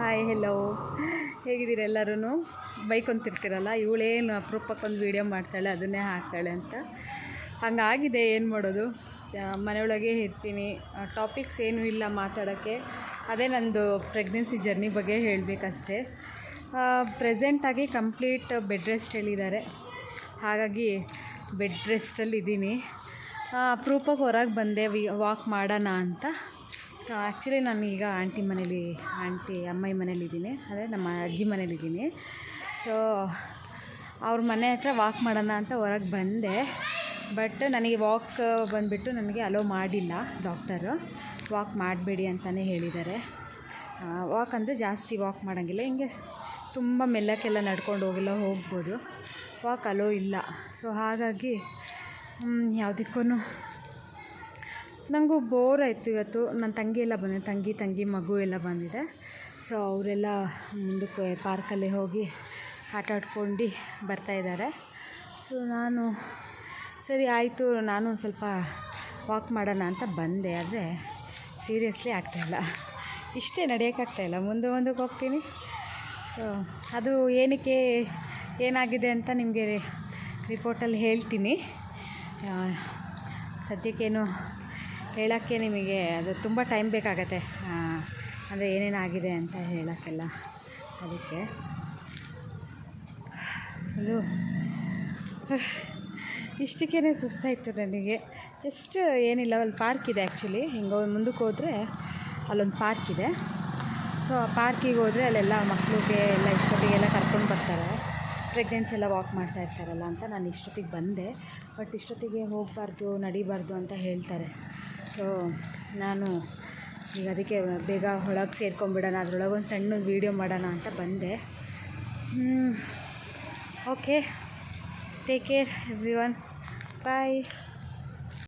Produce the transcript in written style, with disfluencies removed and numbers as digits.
Hi hello, ಹೇಗಿದ್ದೀರ ಎಲ್ಲರೂ? ಬೈಕೊಂತಿರ್ತೀರಲ್ಲ, ಇವಳೇನು ಅಪರೂಪಕ್ಕೊಂದು video ಮಾಡ್ತಾಳೆ, ಅದನ್ನೇ ಹಾಕ್ತಾಳೆ ಅಂತ. ಹಂಗಾಗಿದೆ, ಏನು ಮಾಡೋದು. ಮನೆಯೊಳಗೆ ಇರ್ತೀನಿ, ಟಾಪಿಕ್ಸ್ ಏನೂ ಇಲ್ಲ ಮಾತಾಡೋಕ್ಕೆ. ಅದೇ ನಂದು ಪ್ರೆಗ್ನೆನ್ಸಿ ಜರ್ನಿ ಬಗ್ಗೆ ಹೇಳಬೇಕಷ್ಟೇ. ಪ್ರೆಸೆಂಟಾಗಿ ಕಂಪ್ಲೀಟ್ ಬೆಡ್ ರೆಸ್ಟ್ ಹೇಳಿದ್ದಾರೆ, ಹಾಗಾಗಿ ಬೆಡ್ ರೆಸ್ಟಲ್ಲಿದ್ದೀನಿ. ಅಪರೂಪಕ್ಕೆ ಹೊರಗೆ ಬಂದೆ ವಾಕ್ ಮಾಡೋಣ ಅಂತ. ಆ್ಯಕ್ಚುಲಿ ನಾನು ಈಗ ಅಮ್ಮಯ್ಯ ಮನೇಲಿದ್ದೀನಿ, ಅದೇ ನಮ್ಮ ಅಜ್ಜಿ ಮನೇಲಿದ್ದೀನಿ. ಸೊ ಅವ್ರ ಮನೆ ಹತ್ರ ವಾಕ್ ಮಾಡೋಣ ಅಂತ ಹೊರಗೆ ಬಂದೆ. ಬಟ್ ನನಗೆ ವಾಕ್ ಬಂದುಬಿಟ್ಟು ನನಗೆ ಅಲೋ ಮಾಡಿಲ್ಲ ಡಾಕ್ಟರು. ವಾಕ್ ಮಾಡಬೇಡಿ ಅಂತಲೇ ಹೇಳಿದ್ದಾರೆ. ವಾಕ್ ಅಂದರೆ ಜಾಸ್ತಿ ವಾಕ್ ಮಾಡೋಂಗಿಲ್ಲ, ಹಿಂಗೆ ತುಂಬ ಮೆಲ್ಲಕ್ಕೆಲ್ಲ ನಡ್ಕೊಂಡು ಹೋಗ್ಬೋದು. ವಾಕ್ ಅಲೋ ಇಲ್ಲ. ಸೊ ಹಾಗಾಗಿ ಯಾವುದಕ್ಕೂ ನನಗೂ ಬೋರ್ ಆಯಿತು ಇವತ್ತು. ನನ್ನ ತಂಗಿ ಎಲ್ಲ ಬಂದಿದೆ, ತಂಗಿ ಮಗು ಎಲ್ಲ ಬಂದಿದೆ. ಸೊ ಅವರೆಲ್ಲ ಮುಂದಕ್ಕೆ ಪಾರ್ಕಲ್ಲಿ ಹೋಗಿ ಆಟ ಆಡ್ಕೊಂಡು ಬರ್ತಾಯಿದ್ದಾರೆ. ಸೊ ನಾನು ಸರಿ ಆಯಿತು, ನಾನು ಒಂದು ಸ್ವಲ್ಪ ವಾಕ್ ಮಾಡೋಣ ಅಂತ ಬಂದೆ. ಆದರೆ ಸೀರಿಯಸ್ಲಿ ಆಗ್ತಾಯಿಲ್ಲ, ಇಷ್ಟೇ ನಡೆಯೋಕ್ಕಾಗ್ತಾಯಿಲ್ಲ, ಮುಂದಕ್ಕೆ ಹೋಗ್ತೀನಿ. ಸೊ ಅದು ಏನಕ್ಕೆ ಏನಾಗಿದೆ ಅಂತ ನಿಮಗೆ ರಿಪೋರ್ಟಲ್ಲಿ ಹೇಳ್ತೀನಿ. ಸದ್ಯಕ್ಕೇನು ಹೇಳೋಕ್ಕೆ ನಿಮಗೆ ಅದು ತುಂಬ ಟೈಮ್ ಬೇಕಾಗತ್ತೆ, ಅಂದರೆ ಏನೇನಾಗಿದೆ ಅಂತ ಹೇಳೋಕ್ಕೆಲ್ಲ. ಅದಕ್ಕೆ ಫುಲ್ಲು ಇಷ್ಟಕ್ಕೇ ಸುಸ್ತಾಯಿತು ನನಗೆ. ಜಸ್ಟ್ ಏನಿಲ್ಲ, ಅಲ್ಲಿ ಪಾರ್ಕ್ ಇದೆ ಆ್ಯಕ್ಚುಲಿ. ಹಿಂಗೆ ಮುಂದಕ್ಕೆ ಹೋದರೆ ಅಲ್ಲೊಂದು ಪಾರ್ಕ್ ಇದೆ. ಸೊ ಆ ಪಾರ್ಕಿಗೆ ಹೋದರೆ ಅಲ್ಲೆಲ್ಲ ಮಕ್ಕಳಿಗೆ ಎಲ್ಲ ಇಷ್ಟೊತ್ತಿಗೆಲ್ಲ ಕರ್ಕೊಂಡು ಬರ್ತಾರೆ, ಪ್ರೆಗ್ನೆನ್ಸಿ ಎಲ್ಲ ವಾಕ್ ಮಾಡ್ತಾ ಇರ್ತಾರಲ್ಲ ಅಂತ ನಾನು ಇಷ್ಟೊತ್ತಿಗೆ ಬಂದೆ. ಬಟ್ ಇಷ್ಟೊತ್ತಿಗೆ ಹೋಗಬಾರ್ದು, ನಡಿಬಾರ್ದು ಅಂತ ಹೇಳ್ತಾರೆ. ಸೊ ನಾನು ಈಗ ಅದಕ್ಕೆ ಬೇಗ ಒಳಗೆ ಸೇರ್ಕೊಂಡ್ಬಿಡೋಣ, ಅದರೊಳಗೆ ಒಂದು ಸಣ್ಣ ವೀಡಿಯೋ ಮಾಡೋಣ ಅಂತ ಬಂದೆ. ಓಕೆ, ಟೇಕ್ ಕೇರ್ ಎವ್ರಿವನ್, ಬಾಯ್.